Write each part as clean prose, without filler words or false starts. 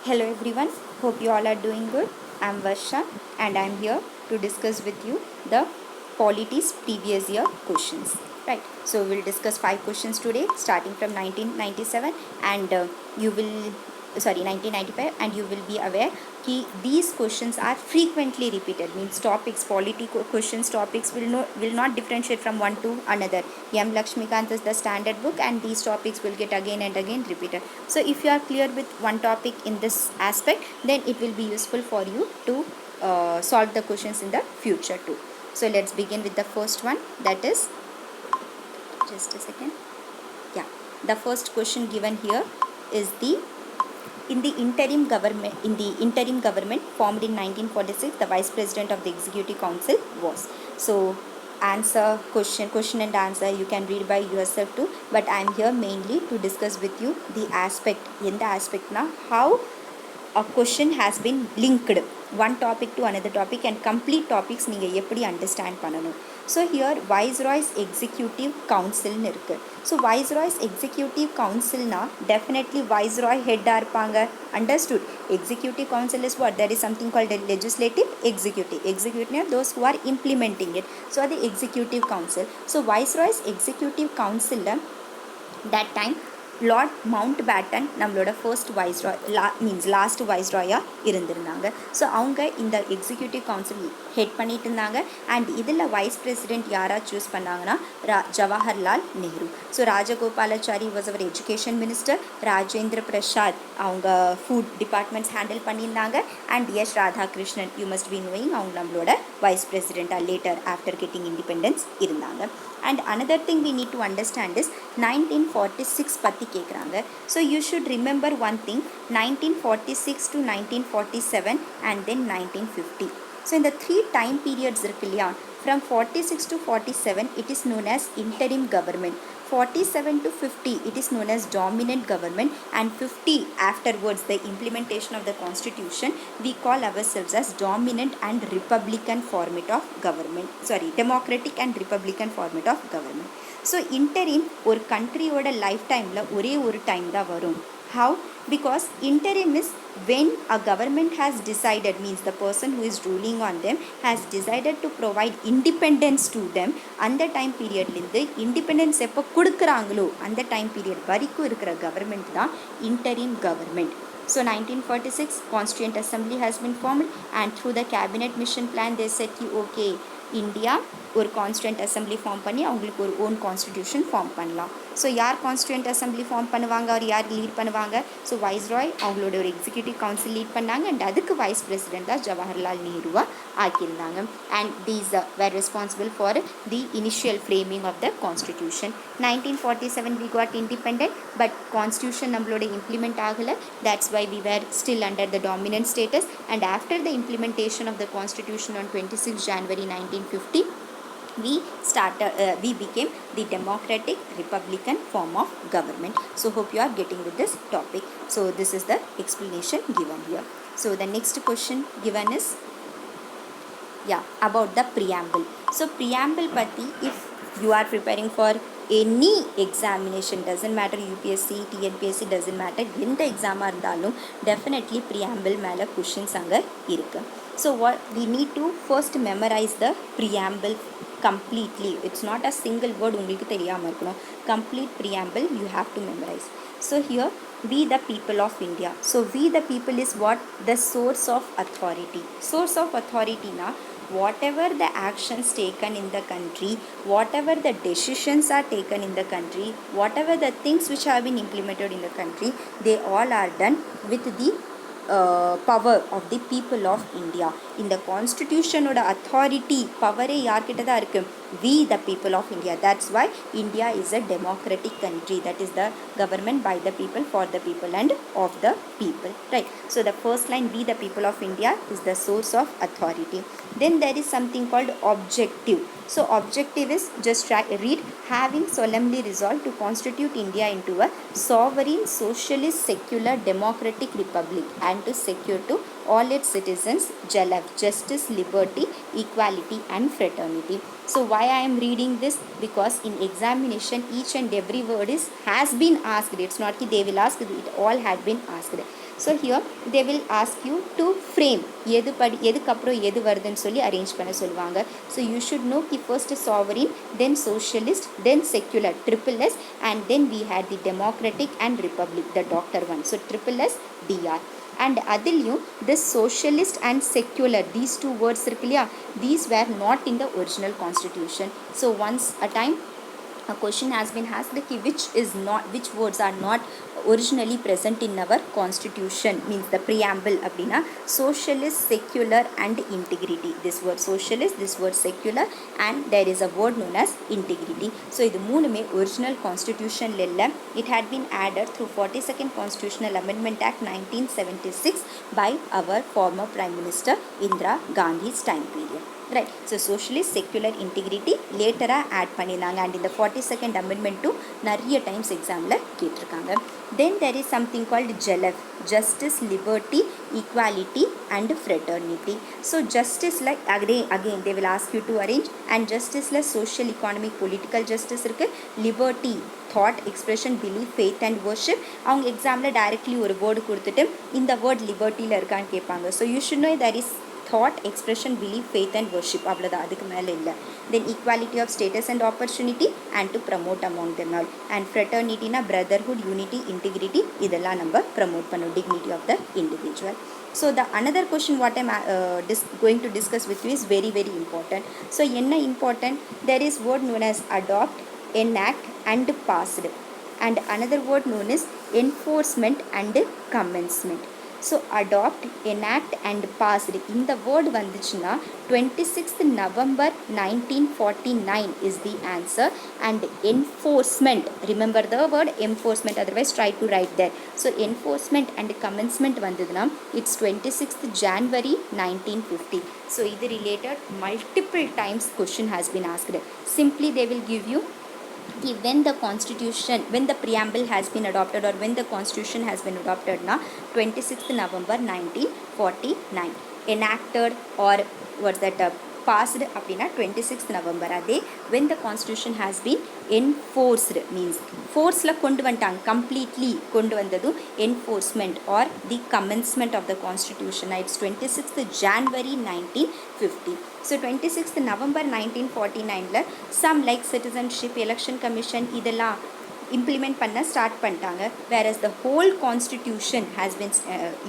Hello everyone, hope you all are doing good. I'm Varsha and I'm here to discuss with you the Polity's previous year questions. Right, so we'll discuss 5 questions today starting from 1997 and you will, 1995, and you will be aware that these questions are frequently repeated, means topics, questions, topics will not differentiate from one to another. M. Lakshmikant is the standard book and these topics will get again and again repeated. So if you are clear with one topic in this aspect, then it will be useful for you to solve the questions in the future too. So let's begin with the first one, that is, just a second. Yeah, the first question given here is the in the interim government formed in 1946, the vice president of the executive council was. So answer question and answer you can read by yourself too, but I am here mainly to discuss with you the aspect in the aspect now how a question has been linked one topic to another topic and complete topics நீங்கள் எப்படி understand பண்ணணும். So here Viceroy's Executive Council னு இருக்கு. So Viceroy's Executive Council na definitely Viceroy head இருப்பாங்க. Understood? Executive Council is what? There is something called a legislative executive. Executive are those who are implementing it. So the Executive Council. So Viceroy's Executive Council that time lord Mountbatten நம்மளோட first viceroy last வைஸ்ராயாக இருந்திருந்தாங்க. So அவங்க இந்த executive council head பண்ணிட்டு இருந்தாங்க. And இதில் vice president யாராக choose பண்ணாங்கன்னா Jawaharlal Nehru. So Rajagopalachari was our education minister. Rajendra Prasad அவங்க ஃபுட் டிபார்ட்மெண்ட்ஸ் ஹேண்டில் பண்ணியிருந்தாங்க. And S Radhakrishnan, you must be knowing, அவங்க நம்மளோட வைஸ் பிரசிடெண்ட்டாக லேட்டர் ஆஃப்டர் கெட்டிங் இண்டிபெண்டன்ஸ் இருந்தாங்க. And another thing we need to understand is 1946 பற்றி கேட்குறாங்க. So you should remember one thing, 1946 to 1947 and then 1950. So இந்த 3 time periods இருக்கு இல்லையா, from 46 to 47 it is known as interim government, 47 to 50 it is known as dominant government, and 50 afterwards the implementation of the constitution we call ourselves as dominant and republican format of government, democratic and republican format of government. So interim ஒரு கண்ட்ரியோட life டைமில் ஒரே ஒரு time தான் வரும். How? Because interim is when a government has decided, means the person who is ruling on them has decided to provide independence to them. அந்த time பீரியட்லேருந்து independence எப்போ கொடுக்குறாங்களோ அந்த டைம் பீரியட் வரைக்கும் இருக்கிற கவர்மெண்ட் தான் interim government. So 1946 Constituent Assembly has been formed and through the cabinet mission plan they said okay, India ஒரு constituent assembly form பண்ணி அவங்களுக்கு ஒரு ஓன் கான்ஸ்டியூஷன் ஃபார்ம் பண்ணலாம். ஸோ யார் கான்ஸ்டியூண்ட் அசம்பிளி ஃபார்ம் பண்ணுவாங்க, அவர் யார் லீட் பண்ணுவாங்க? ஸோ வைஸ்ராய் அவங்களோட ஒரு எக்ஸிக்யூட்டிவ் கவுன்சில் லீட் பண்ணாங்க அண்ட் அதுக்கு வைஸ் பிரசிடெண்ட்டாக ஜவஹர்லால் நேருவா ஆக்கியிருந்தாங்க. And these were responsible for the initial framing of the constitution. 1947 we got independent but constitution நம்மளோட இம்ப்ளிமெண்ட் ஆகலை. that's why we were still under the dominant status, and after the implementation of the constitution on 26 January 1950 we became the democratic republican form of government. So hope you are getting with this topic. So this is the explanation given here. So the next question given is about the preamble. So preamble patti, if you are preparing for any examination, doesn't matter UPSC TNPSC, doesn't matter எந்த எக்ஸாமாக இருந்தாலும் definitely preamble மேலே questions அங்கே இருக்கு. So what we need to first memorize the preamble completely. It's not a single word உங்களுக்கு தெரியாமல் இருக்கணும். Complete preamble you have to memorize. So here we the people of India. So we the people is what? The source of authority. Source of authority na whatever the actions taken in the country, whatever the decisions are taken in the country, whatever the things which have been implemented in the country, they all are done with the power of the people of India. In the constitution oda authority power யார்கிட்ட தான் இருக்கு? We the people of India. That's why India is a democratic country, that is the government by the people, for the people and of the people, right? So the first line, we the people of India, is the source of authority. Then there is something called objective. So objective is, just read, having solemnly resolved to constitute India into a sovereign socialist secular democratic republic and to secure to all its citizens justice, liberty, equality and fraternity. So why I am reading this? Because in examination each and every word has been asked. It's not that they will ask, it all had been asked. So here they will ask you to frame எதுக்கப்புறம் எது வருதுன்னு சொல்லி arrange பண்ண சொல்லுவாங்க. So you should know ki first sovereign, then socialist, then secular, triple S, and then we had the democratic and republic, the doctor one. So triple S, DR. And அதிலையும் this socialist and secular, these two words இருக்கு இல்லையா, these were not in the original constitution. So once a time a question has been asked which words are not originally present in our constitution, means the preamble அப்படின்னா socialist, secular and integrity. This word socialist, this word secular, and there is a word known as integrity. So இது மூணுமே original constitution இல்ல. It had been added through 42nd constitutional amendment act 1976 by our former prime minister Indira Gandhi's time period. Right. So socialist, secular, integrity later add பண்ணினாங்க. And in the 42nd amendment to நிறைய times examல கேட்டிருக்காங்க. Then there is something called JLF, justice, liberty, equality and fraternity. So justice like again they will ask you to arrange, and justice like social, economic, political justice இருக்கு. Liberty, thought, expression, belief, faith and worship. அவங்க எக்ஸாமில் directly ஒரு word கொடுத்துட்டு இந்த word லிபர்ட்டியில் இருக்கான்னு கேட்பாங்க. So you should no there is thought, expression, belief, faith and worship. அவ்வளோதான், அதுக்கு மேலே இல்லை. Then equality of status and opportunity and to promote among them all. And fraternity na brotherhood, unity, integrity, இதெல்லாம் நம்ம promote பண்ணோம், dignity of the individual. So the another question what I'm going to discuss with you is very very important. So என்ன important? There is word known as adopt, enact and passed, and another word known as enforcement and commencement. So adopt, enact and passed, இந்த word வந்துச்சுன்னா 26th November 1949 is the answer. And enforcement, remember the word enforcement, otherwise try to write there. So enforcement and commencement வந்ததுன்னா it's 26th January 1950. So இது related multiple times question has been asked. Simply they will give you when the constitution, when the preamble has been adopted or when the constitution has been adopted na 26th November 1949, enacted or what's that passed அப்படின்னா 26th November. அதே when the constitution has been enforced means forceல கொண்டு வந்துட்டாங்க, completely கொண்டு வந்ததும் enforcement or the commencement of the constitution. It's 26th January 1950. So 26th November 1949ல some like citizenship, election commission இதெல்லாம் implement பண்ண start பண்ணிட்டாங்க. whereas the whole constitution has been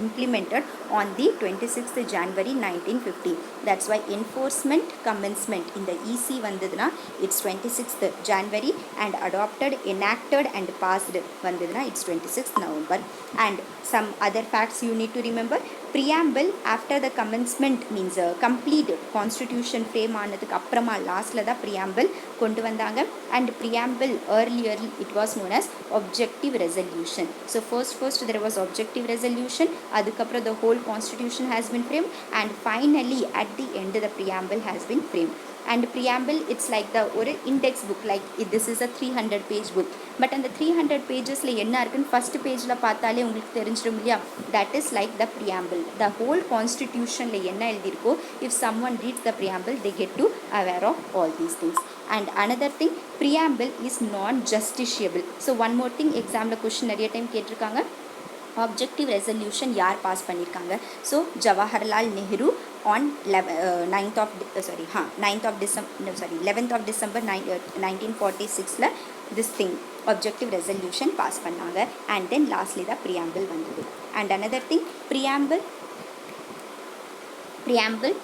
implemented on the 26th January 1950. That's why enforcement commencement in the EC வந்ததுன்னா it's 26th January, and adopted, enacted and passed வந்ததுன்னா it's 26th November. And some other facts you need to remember. Preamble after the commencement means complete constitution frame ஆனதுக்கு அப்புறமா லாஸ்ட்ல தான் preamble கொண்டு வந்தாங்க. And preamble earlier it was known as objective resolution. So first there was objective resolution, அதுக்கப்புறம் the whole constitution has been framed, and finally at the end the preamble has been framed. And preamble it's like the ஒரு index book, like this is a 300 page book, but அந்த 300 pagesல என்ன இருக்குன்னு first pageல பார்த்தாலே உங்களுக்கு தெரிஞ்சிடும் இல்லையா, that is like the preamble. The whole constitutionல என்ன எழுதியிருக்கோ, if someone reads the preamble they get to aware of all these things. And another thing, preamble is non-justiciable. So one more thing, examல question நிறைய time கேட்டிருக்காங்க, objective resolution யார் pass பண்ணியிருக்காங்க. So Jawaharlal Nehru on 11th of December 1946ல this thing objective resolution pass பண்ணாங்க. and then lastly the preamble வந்தது. and another thing, preamble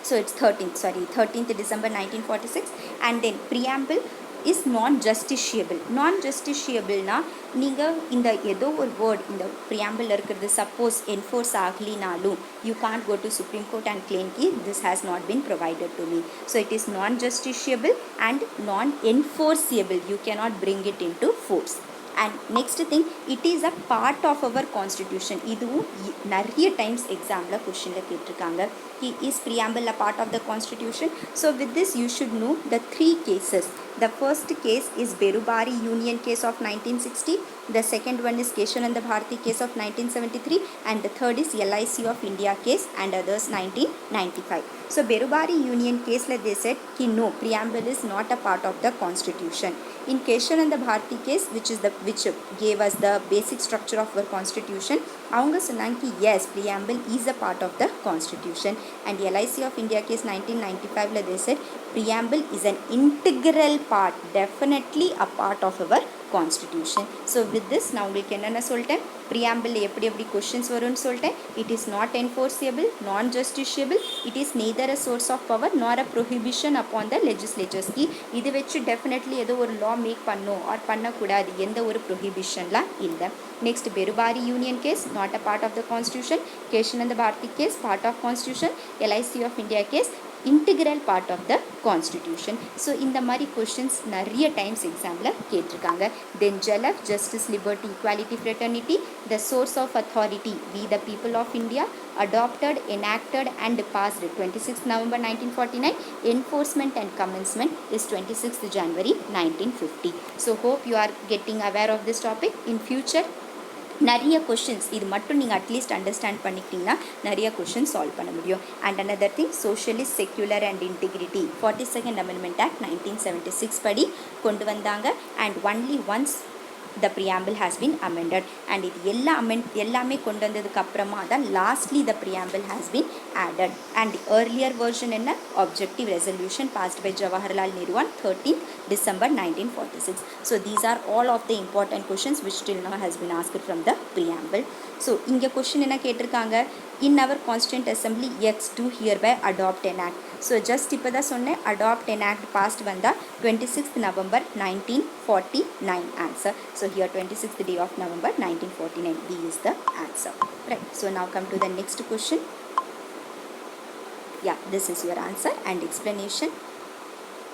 so it's 13th December 1946. and then preamble is non-justiciable. non-justiciableனா நீங்கள் இந்த ஏதோ ஒரு word இந்த preamble இருக்கிறது சப்போஸ் என்ஃபோர்ஸ் ஆகலினாலும் you can't go to Supreme Court and claim ki this has not been provided to me. So it is non-justiciable and non-enforceable. You cannot bring it into force. and next thing, it is a part of our constitution. இதுவும் நிறைய times எக்ஸாமில் கொஷினில் கேட்டிருக்காங்க. is preamble a part of the constitution? So with this you should know the three cases. The first case is Berubari Union case of 1960. The second one is Keshananda Bharati case of 1973. And the third is LIC of India case and others 1995. So Berubari Union case, like they said, no, preamble is not a part of the constitution. In Keshananda Bharati case, which gave us the basic structure of our constitution, அவங்க சொன்னாங்க yes preamble is a part of the constitution and LIC of India case 1995 they said preamble is an integral part, definitely a part of our constitution. So with this நான் உங்களுக்கு என்னென்ன சொல்லிட்டேன், preamble எப்படி எப்படி questions வரும்னு சொல்லிட்டேன். It is not enforceable, non justiciable, it is neither a source of power nor a prohibition upon the legislatures. இது வச்சு definitely ஏதோ ஒரு law make பண்ணும் or பண்ணக்கூடாது, எந்த ஒரு prohibitionலாம் இல்லை. Next, Berubari Union case, not a part of the constitution. Keshananda Bharati case, part of constitution. LIC of India case, integral part of the constitution. So இந்த மாதிரி questions நிறைய times examல கேட்டிருக்காங்க. Then JLF, justice, liberty, equality, fraternity, the source of authority, we the people of India, adopted, enacted and passed 26th November 1949. Enforcement and commencement is 26th January 1950. So hope you are getting aware of this topic. In future நிறைய questions இது மட்டும் நீங்கள் at least understand பண்ணிக்கிட்டிங்கன்னா நிறைய question solve பண்ண முடியும். And another thing, socialist, secular and integrity 42nd Amendment Act 1976 படி கொண்டு வந்தாங்க. And only once the preamble has been amended and இது எல்லாமே கொண்டு வந்ததுக்கு அப்புறமா தான் lastly the preamble has been added. and the earlier version என்ன, objective resolution passed by Jawaharlal Nehru on 13th December 1946. so these are all of the important questions which till now has been asked from the preamble. so இங்க question என்ன கேட்டிருக்காங்க, in our constituent assembly x to hereby adopt an act. so just இப்போ தான் சொன்னேன், adopt an act passed வந்தா 26th November 1949 answer. so here 26th day of November 1949, B is the answer, right? so now come to the next question. yeah, this is your answer and explanation.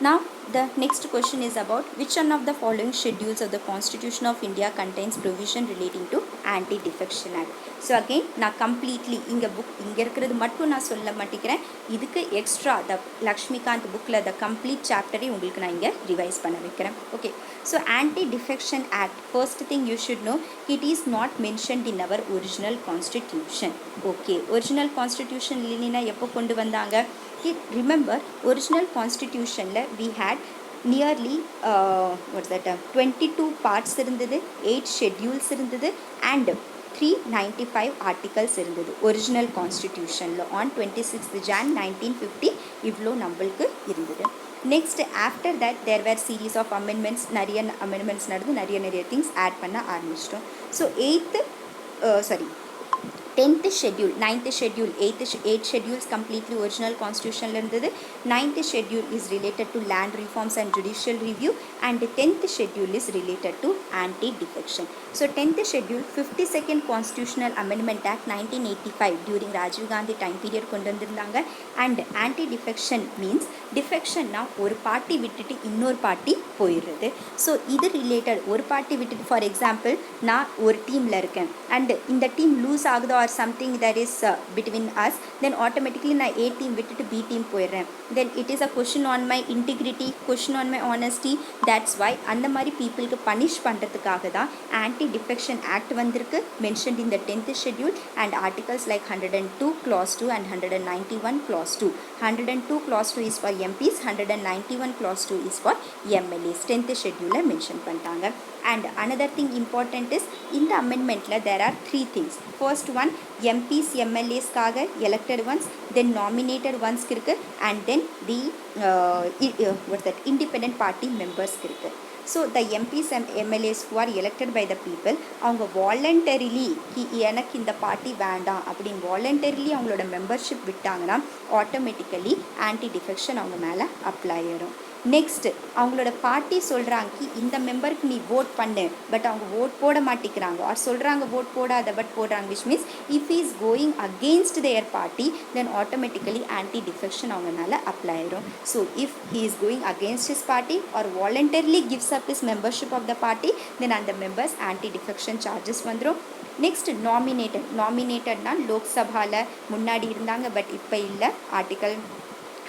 now the next question is about which one of the following schedules of the Constitution of India contains provision relating to anti-defection act. so again நான் completely இங்க book இங்க இருக்கிறது மட்டும் நான் சொல்ல மாட்டேங்கிறேன், இதுக்கு extra த லக்ஷ்மிகாந்த் புக்கில் the complete சாப்டரை உங்களுக்கு நான் இங்கே ரிவைஸ் பண்ண வைக்கிறேன். Okay, so anti-defection act, first thing you should know, it is not mentioned in our original constitution. okay, original constitution இல்லைன்னா எப்போ கொண்டு வந்தாங்க? remember original constitutionல we had nearly what's that 22 parts இருந்தது, 8 schedules இருந்தது and 395 articles இருந்தது original constitutionல on 26th Jan 1950 இவ்வளோ நம்மளுக்கு இருந்தது. next after that there were series of amendments, நிறைய amendments நடந்து நிறைய things add பண்ண ஆரம்பிச்சிட்டோம். so 10th schedule, 9th schedule, 8 schedules completely original constitution இருந்தது. 9th schedule is related to land reforms and judicial review and 10th schedule is related to anti-defection. so 10th schedule 52nd constitutional amendment act 1985 during Rajiv Gandhi time period கொண்டு வந்திருந்தாங்க. and anti-defection means defection na ஒரு party விட்டுட்டு இன்னொரு party போயிடுறது. so இது related, ஒரு party விட்டுட்டு for example நான் ஒரு டீமில் இருக்கேன் and இந்த டீம் லூஸ் ஆகுதோ or something that is between us, then automatically நான் A team விட்டுட்டு B team போயிடுறேன். then it is a question on my integrity, question on my honesty. that's why அந்த மாதிரி பீப்புளுக்கு பனிஷ் பண்ணுறதுக்காக தான் anti-defection act வந்திருக்கு, mentioned in the 10th schedule and articles like 102 clause 2 and 191 clause 2. 102 clause 2 is for MPs, 191 clause 2 is for MLAs. 10th schedule mention பண்ணிட்டாங்க. and another thing important is in the amendment there are 3 things. first one, MPs MLAs காக elected ones, then nominated ones இருக்கு and then the what's that independent party members இருக்கு. so the MPs and MLAs who are elected by the people, அவங்க voluntarily எனக்கு இந்த party வேண்டாம் அப்படின்னு voluntarily அவங்களோட membership விட்டாங்கன்னா ஆட்டோமேட்டிக்கலி ஆன்டி டிஃபெக்ஷன் அவங்க மேலே அப்ளை ஆயிரும். நெக்ஸ்ட் அவங்களோட பார்ட்டி சொல்கிறாங்க இந்த மெம்பருக்கு நீ ஓட் பண்ணு, பட் அவங்க ஓட் போட மாட்டேங்கிறாங்க ஆர் சொல்கிறாங்க ஓட் போடாத பட் போடுறாங்க, which means if is going against their party then automatically anti defection அவங்க மேலே அப்ளை ஆயிரும். So if he is going against his party or voluntarily gives up his membership of the party then அந்த members anti defection charges வந்துடும். Next நாமினேட்டட்னா லோக்சபாவில் முன்னாடி இருந்தாங்க but இப்போ இல்லை, article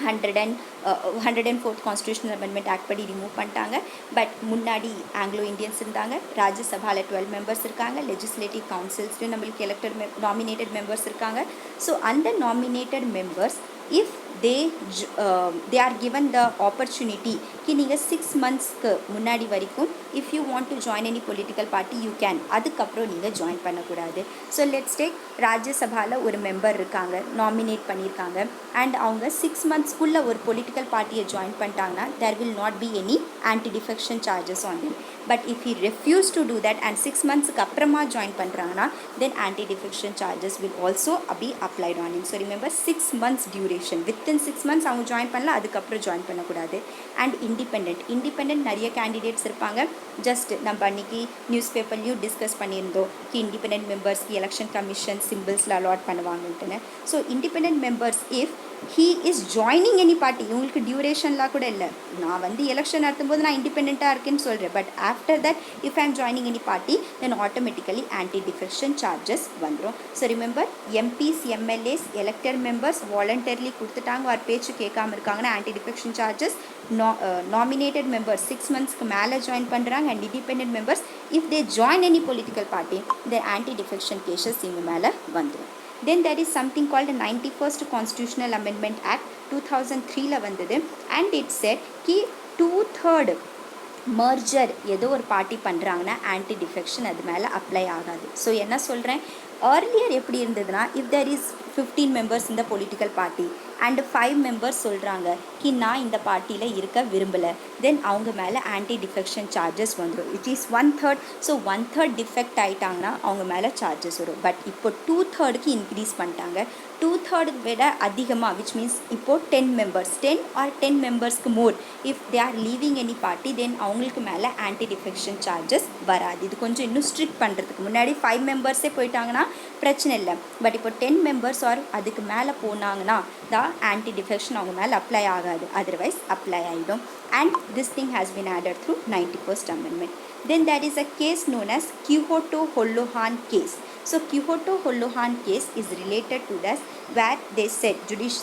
104th constitutional amendment act படி ரிமூவ் பண்ணிட்டாங்க. பட் முன்னாடி ஆங்கிலோ இந்தியன்ஸ் இருந்தாங்க, ராஜ்யசபாவில் 12 மெம்பர்ஸ் இருக்காங்க, லெஜிஸ்லேட்டிவ் கவுன்சில்ஸ்லையும் நம்மளுக்கு எலெக்டட் நாமினேட்டட் மெம்பர்ஸ் இருக்காங்க. ஸோ அந்த nominated members if they are given the opportunity कि நீங்கள் 6 monthsக்கு முன்னாடி வரைக்கும் if you want to join any political party you can, அதுக்கப்புறம் நீங்கள் ஜாயின் பண்ணக்கூடாது. ஸோ லெட்ஸ் டேக் ராஜ்யசபாவில் ஒரு மெம்பர் இருக்காங்க, நாமினேட் பண்ணியிருக்காங்க, அண்ட் அவங்க 6 monthsக்குள்ளே ஒரு பொலிட்டிக்கல் பார்ட்டியை ஜாயின் பண்ணிட்டாங்கன்னா there will not be any anti defection charges on them. But if he refuse to do that and 6 monthsக்கு அப்புறமா ஜாயின் பண்ணுறாங்கன்னா then anti defection charges will also be applied on him. So remember 6 months duration, within 6 months அவங்க join பண்ணலாம், அதுக்கப்புறம் join பண்ணக்கூடாது. And independent நிறைய candidates இருப்பாங்க. Just நம்ம அன்றைக்கி நியூஸ் பேப்பர்லையும் டிஸ்கஸ் பண்ணியிருந்தோம் கி இண்டிபெண்ட் மெம்பர்ஸ்க்கு எலெக்ஷன் கமிஷன் சிம்பிள்ஸில் அலாட் பண்ணுவாங்கன்ட்டுன்னு. So independent members if he is joining any party, உங்களுக்கு டியூரேஷன்லாம் கூட இல்லை, நான் வந்து எலெக்ஷன் நடத்தும் போது நான் இண்டிபெண்ட்டாக இருக்கேன்னு சொல்கிறேன், but after that if I am joining any party then automatically anti defection charges வந்துடும். So remember MPs MLAs elected members voluntarily கொடுத்துட்டாங்க ஒரு பேச்சு கேட்காம இருக்காங்கன்னா anti defection charges. Nominated members 6 monthsக்கு மேலே ஜாயின் பண்ணுறாங்க and independent members if they join any political party there anti defection cases இவங்க மேலே வந்துடும். Then there is something called the 91st Constitutional Amendment Act 2003 வந்தது, and it said कि 2/3 merger ஏதோ ஒரு பார்ட்டி பண்ணுறாங்கன்னா ஆன்டி டிஃபெக்ஷன் அது மேலே அப்ளை ஆகாது. ஸோ என்ன சொல்கிறேன், earlier எப்படி இருந்ததுன்னா if there is 15 members in the political party and 5 members சொல்கிறாங்க कि நான் இந்த பார்ட்டியில் இருக்க விரும்பலை, தென் அவங்க மேலே ஆன்டி டிஃபெக்ஷன் சார்ஜஸ் வந்துடும். It is 1/3. ஸோ 1/3 டிஃபெக்ட் ஆகிட்டாங்கன்னா அவங்க மேலே சார்ஜஸ் வரும். பட் இப்போ 2/3க்கு இன்க்ரீஸ் பண்ணிட்டாங்க. 2/3 விட அதிகமாக விச் மீன்ஸ் இப்போது 10 members 10 or 10 membersக்கு more if they are leaving any party then அவங்களுக்கு மேலே ஆன்டி டிஃபெக்ஷன் சார்ஜஸ் வராது. இது கொஞ்சம் இன்னும் ஸ்ட்ரிக்ட் பண்ணுறதுக்கு முன்னாடி 5 members போயிட்டாங்கன்னா பிரச்சனை இல்லை, பட் இப்போ 10 members ஆர் அதுக்கு மேலே போனாங்கன்னா தான் ஆன்டி டிஃபெக்ஷன் அவங்க மேலே அப்ளை ஆகாது, அதர்வைஸ் அப்ளை ஆகிடும். And this thing has been added through 91st Amendment. Then there is a case known as Quijotto-Holohan case. So Quijotto-Holohan case is related to this where they said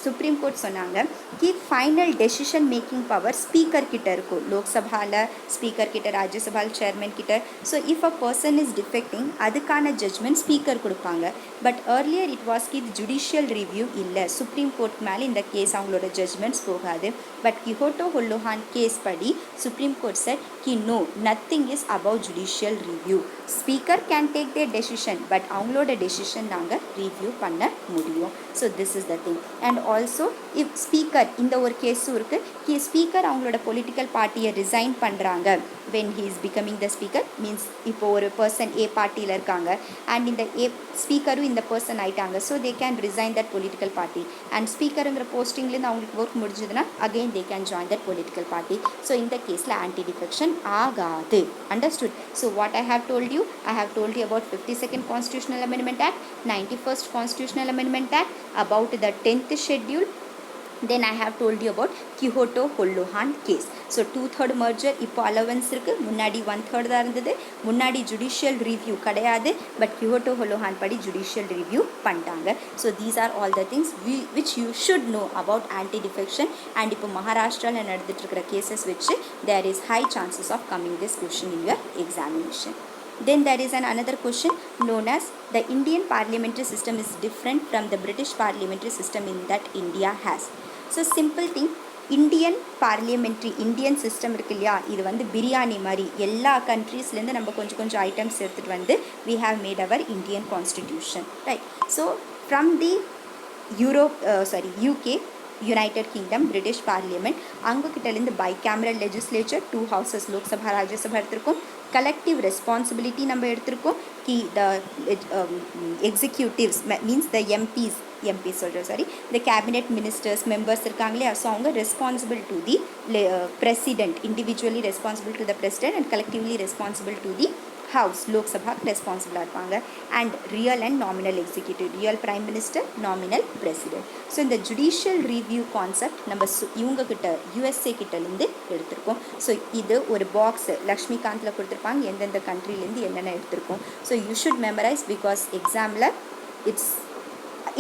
Supreme Court சொன்னாங்க कि final decision making power speaker கிட்ட இருக்கும், லோக்சபாவில் speaker கிட்ட, ராஜ்யசபாவில் chairman கிட்ட. So if a person is defecting அதுக்கான judgment speaker கொடுப்பாங்க. பட் earlier it was कि ஜுடிஷியல் ரிவ்யூ இல்லை, சுப்ரீம் கோர்ட் மேலே இந்த கேஸ் அவங்களோட ஜட்ஜ்மெண்ட்ஸ் போகாது. பட் Quijotto-Holohan கேஸ் படி சுப்ரீம் கோர்ட் said कि no, nothing is above judicial review. Speaker can take their decision, but அவங்களோட டெசிஷன் நாங்கள் ரிவ்யூ பண்ண முடியும். So this is the thing. And also if speaker இந்த ஒரு கேஸும் இருக்குது, ஸ்பீக்கர் அவங்களோட பொலிட்டிக்கல் பார்ட்டியை ரிசைன் பண்ணுறாங்க when he is becoming the speaker means இப்போது ஒரு பர்சன் ஏ பார்ட்டியில் இருக்காங்க அண்ட் இந்த ஏ ஸ்பீக்கரும் இந்த பர்சன் ஆகிட்டாங்க. So they can resign that political party and ஸ்பீக்கருங்கிற போஸ்டிங்லேருந்து அவங்களுக்கு ஒர்க் முடிஞ்சதுன்னா again they can join that political party. So இந்த கேஸில் ஆன்டி டிஃபெக்ஷன் ஆகாது. Understood? So what I have told you, I have told you about 52nd Constitutional Amendment Act, 91st Constitutional Amendment Act, about the 10th schedule. Then I have told you about Quijotto-Holohan case. So 2/3 merger இப்போ allowance இருக்குது, முன்னாடி 1/3 தான் இருந்தது. முன்னாடி judicial review கிடையாது, but Quijotto-Holohan படி judicial review பண்ணிட்டாங்க. So these are all the things which you should know about anti defection. And இப்போ மகாராஷ்டிராவில் நடந்துட்டு இருக்கிற கேசஸ் வச்சு there is high chances of coming this question in your examination. Then there is another question known as the Indian parliamentary system is different from the British parliamentary system in that India has. So simple thing, Indian parliamentary Indian system இருக்கு இல்லையா, இது வந்து பிரியாணி மாதிரி எல்லா கண்ட்ரீஸ்லேருந்து நம்ம கொஞ்சம் கொஞ்சம் items எடுத்துகிட்டு வந்து we have made our Indian constitution, right? So from the UK, United Kingdom, British parliament, அங்ககிட்டலேருந்து bicameral legislature, 2 houses Lok Sabha Rajya Sabha எடுத்திருக்கோம். கலெக்டிவ் ரெஸ்பான்சிபிலிட்டி நம்ம எடுத்திருக்கோம் கி the executives means the MP சொல்கிறேன் சாரி இந்த கேபினெட் மினிஸ்டர்ஸ் மெம்பர்ஸ் இருக்காங்க இல்லையா, ஸோ அவங்க responsible to the president, individually responsible to the president and collectively responsible to the house, லோக்சபாக்கு ரெஸ்பான்சிபிளாக இருப்பாங்க. And real and nominal executive, real prime minister, nominal president. So இந்த judicial review concept நம்ம இவங்கக்கிட்ட USA கிட்டேருந்து எடுத்திருக்கோம். So இது ஒரு பாக்ஸு லக்ஷ்மிகாந்தில் கொடுத்துருப்பாங்க எந்தெந்த கண்ட்ரிலேருந்து என்னென்ன எடுத்திருக்கோம். So you should memorise because எக்ஸாமில் இட்ஸ்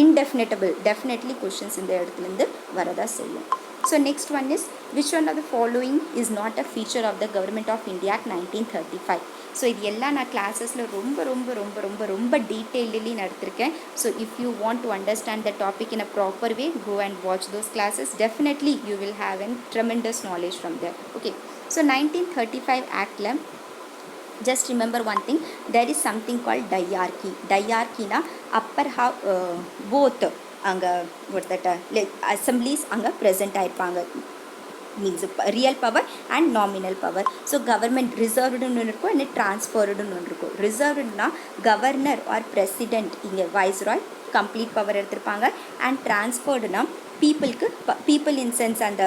indefinitable, definitely questions இந்த இடத்துலேருந்து வரதா செய்யும். So next one is, which one of the following is not a feature of the Government of India Act 1935? So இது எல்லாம் நான் கிளாஸஸில் ரொம்ப ரொம்ப ரொம்ப ரொம்ப ரொம்ப டீட்டெயிலி நடத்திருக்கேன். So if you want to understand the topic in a proper way, go and watch those classes. Definitely you will have a tremendous knowledge from there. Okay, so 1935 Actல just remember one thing, there is something called diarchy. Diarchy na upper half both அங்கே what that assemblies அங்கே present ஆயிருப்பாங்க, means real power and nominal power. So government reserved னு இருக்கும் and transferred னு இருக்கும். reserved னா governor or president இங்கே viceroy complete power எடுத்திருப்பாங்க, and transferred னா பீப்புளுக்கு பீப்புள் இன் சென்ஸ் அந்த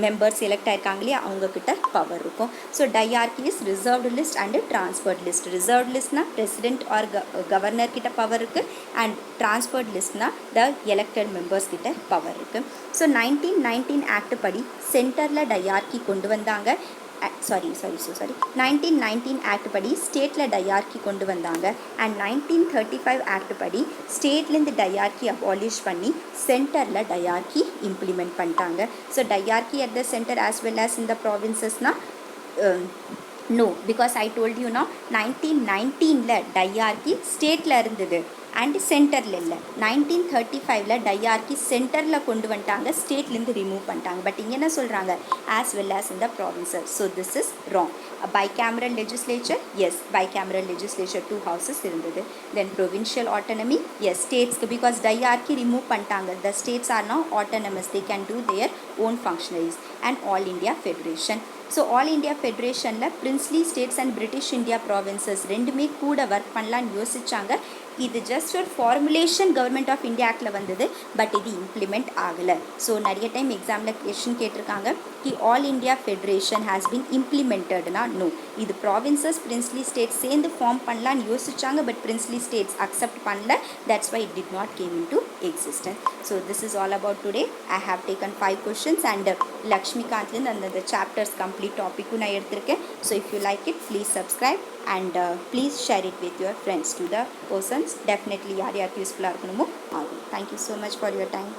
மெம்பர்ஸ் எலெக்ட் ஆயிருக்காங்க இல்லையா அவங்கக்கிட்ட பவர் இருக்கும். So diarchy is reserved list and transferred list. Reserved லிஸ்ட்னா பிரசிடென்ட் ஆர் கவர்னர் கிட்ட பவர் இருக்குது, அண்ட் டிரான்ஸ்ஃபர்ட் லிஸ்ட்னா த எலெக்டட் மெம்பர்ஸ் கிட்ட பவர் இருக்குது. ஸோ 1919 ஆக்ட் படி சென்டரில் டயார்கி கொண்டு வந்தாங்க. சாரி 1919 ஆக்ட் படி ஸ்டேட்டில் டயார்கி கொண்டு வந்தாங்க, அண்ட் 1935 ஆக்ட் படி ஸ்டேட்லேருந்து டயார்கி அபாலிஷ் பண்ணி சென்டரில் டயார்கி இம்ப்ளிமெண்ட் பண்ணிட்டாங்க. So diarchy at the centre as well as இந்த ப்ராவின்சஸ்னால் no, because I told you no 1919 diarchy ஸ்டேட்டில் இருந்தது அண்ட் சென்டரில் இல்லை. 1935 டயார்கி சென்டரில் கொண்டு வந்துட்டாங்க, ஸ்டேட்லேருந்து ரிமூவ் பண்ணிட்டாங்க. பட் இங்கே என்ன சொல்கிறாங்க, ஆஸ் வெல் ஆஸ் இந்த provinces. So this is wrong. Bicameral legislature, yes bicameral legislature 2 houses இருந்தது. தென் ப்ரொவின்ஷியல் ஆட்டோனமி, எஸ் ஸ்டேட்ஸ்க்கு பிகாஸ் டயார்கி ரிமூவ் பண்ணிட்டாங்க, the states are now autonomous, they can do their own functionaries. And all India federation. So all India ஃபெடரேஷனில் princely states and British India provinces ரெண்டுமே கூட work பண்ணலான்னு யோசிச்சாங்க. இது just ஒரு formulation government of India ஆக்டில் வந்தது, பட் இது இம்ப்ளிமெண்ட் ஆகலை. ஸோ நிறைய டைம் எக்ஸாமில் கொஷின் கேட்டிருக்காங்க கி all India federation has been இம்ப்ளிமெண்டட்னா நோ, இது ப்ராவின்சஸ் பிரின்ஸ்லி ஸ்டேட்ஸ் சேர்ந்து ஃபார்ம் பண்ணலான்னு யோசிச்சாங்க, பட் பிரின்ஸ்லி ஸ்டேட்ஸ் அக்செப்ட் பண்ணல, that's why it did not come in to existence. So this is all about today. I have taken 5 questions and லக்ஷ்மிகாந்த்லேருந்து அந்த chapters complete டாப்பிக்கும் நான் எடுத்திருக்கேன். So if you like it please subscribe and please share it with your friends to the persons definitely யார் யாருக்கு யூஸ்ஃபுல்லாக இருக்கணுமோ ஆகும். Thank you so much for your time.